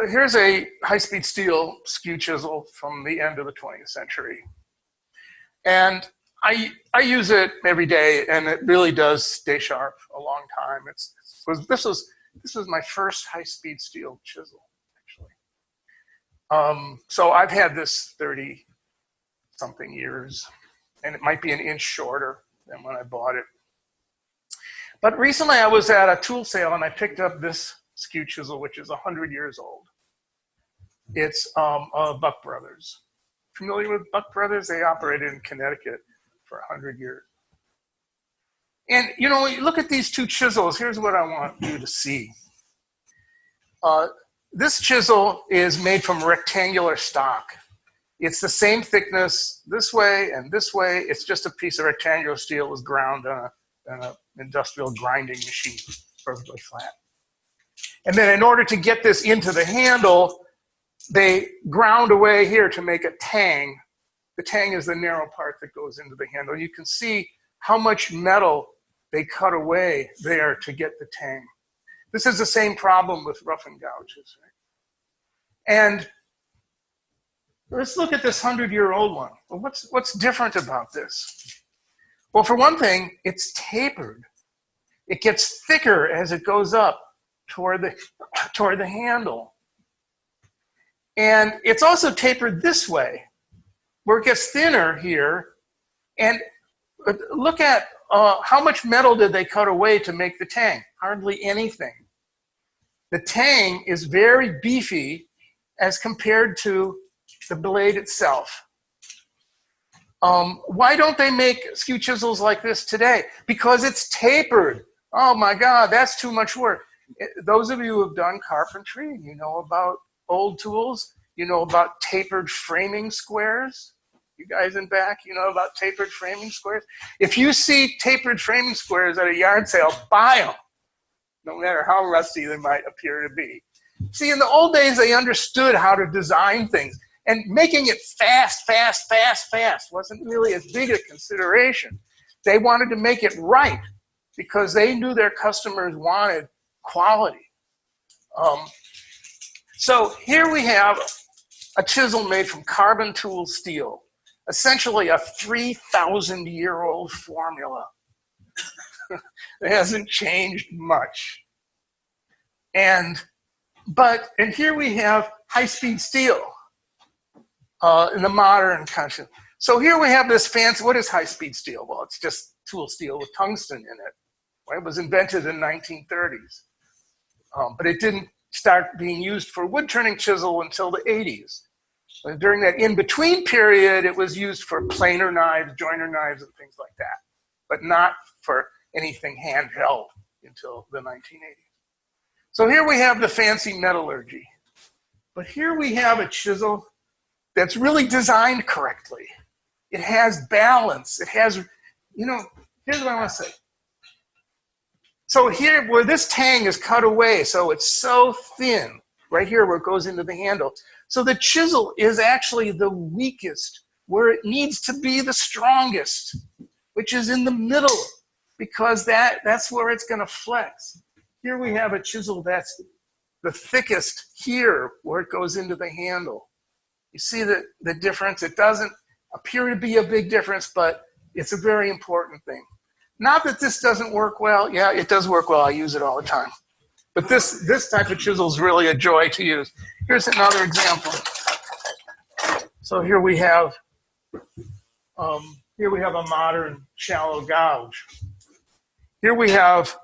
here's a high-speed steel skew chisel from the end of the 20th century. And I use it every day, and it really does stay sharp a long time. This was my first high-speed steel chisel, actually. So I've had this 30-something years, and it might be an inch shorter than when I bought it. But recently I was at a tool sale, and I picked up this skew chisel, which is 100 years old. It's Buck Brothers. Familiar with Buck Brothers? They operated in Connecticut for 100 years. And you know, you look at these two chisels, here's what I want you to see. This chisel is made from rectangular stock. It's the same thickness this way and this way. It's just a piece of rectangular steel that was ground on an industrial grinding machine, perfectly flat. And then in order to get this into the handle, they ground away here to make a tang. The tang is the narrow part that goes into the handle. You can see how much metal they cut away there to get the tang. This is the same problem with rough and gouges, right? And let's look at this 100-year-old one. Well, what's different about this? Well, for one thing, it's tapered. It gets thicker as it goes up toward the handle. And it's also tapered this way, where it gets thinner here. And look at how much metal did they cut away to make the tang? Hardly anything. The tang is very beefy as compared to the blade itself. Why don't they make skew chisels like this today? Because it's tapered. Oh my God, that's too much work. Those of you who have done carpentry, you know about old tools, you know about tapered framing squares. You guys in back, you know about tapered framing squares? If you see tapered framing squares at a yard sale, buy them, no matter how rusty they might appear to be. See, in the old days, they understood how to design things, and making it fast wasn't really as big a consideration. They wanted to make it right because they knew their customers wanted quality. So here we have a chisel made from carbon tool steel, essentially a 3,000-year-old formula. It hasn't changed much. And here we have high-speed steel in the modern concept. So here we have this fancy, what is high-speed steel? Well, it's just tool steel with tungsten in it. It was invented in the 1930s, but it didn't start being used for wood turning chisel until the 80s. During that in-between period, it was used for planer knives, joiner knives, and things like that, but not for anything handheld until the 1980s. So here we have the fancy metallurgy, but here we have a chisel that's really designed correctly. It has balance. It has, you know, here's what I want to say. So here, where this tang is cut away, so it's so thin, right here where it goes into the handle. So the chisel is actually the weakest, where it needs to be the strongest, which is in the middle, because that's where it's going to flex. Here we have a chisel that's the thickest here, where it goes into the handle. You see the difference? It doesn't appear to be a big difference, but it's a very important thing. Not that this doesn't work well. Yeah, it does work well. I use it all the time. But this type of chisel is really a joy to use. Here's another example. So here we have a modern shallow gouge. Here we have,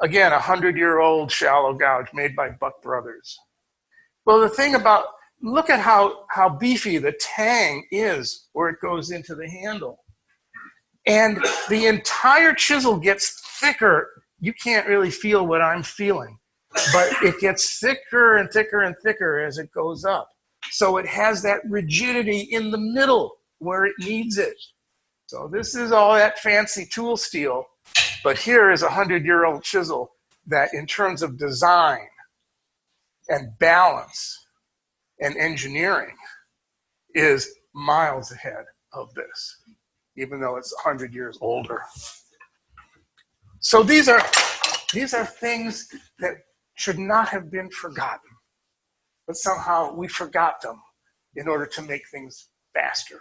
again, a 100-year-old shallow gouge made by Buck Brothers. Well, the thing about, look at how beefy the tang is where it goes into the handle. And the entire chisel gets thicker. You can't really feel what I'm feeling, but it gets thicker and thicker and thicker as it goes up. So it has that rigidity in the middle where it needs it. So this is all that fancy tool steel, but here is a 100-year-old chisel that in terms of design and balance and engineering is miles ahead of this, even though it's 100 years older. So these are things that should not have been forgotten. but somehow we forgot them in order to make things faster.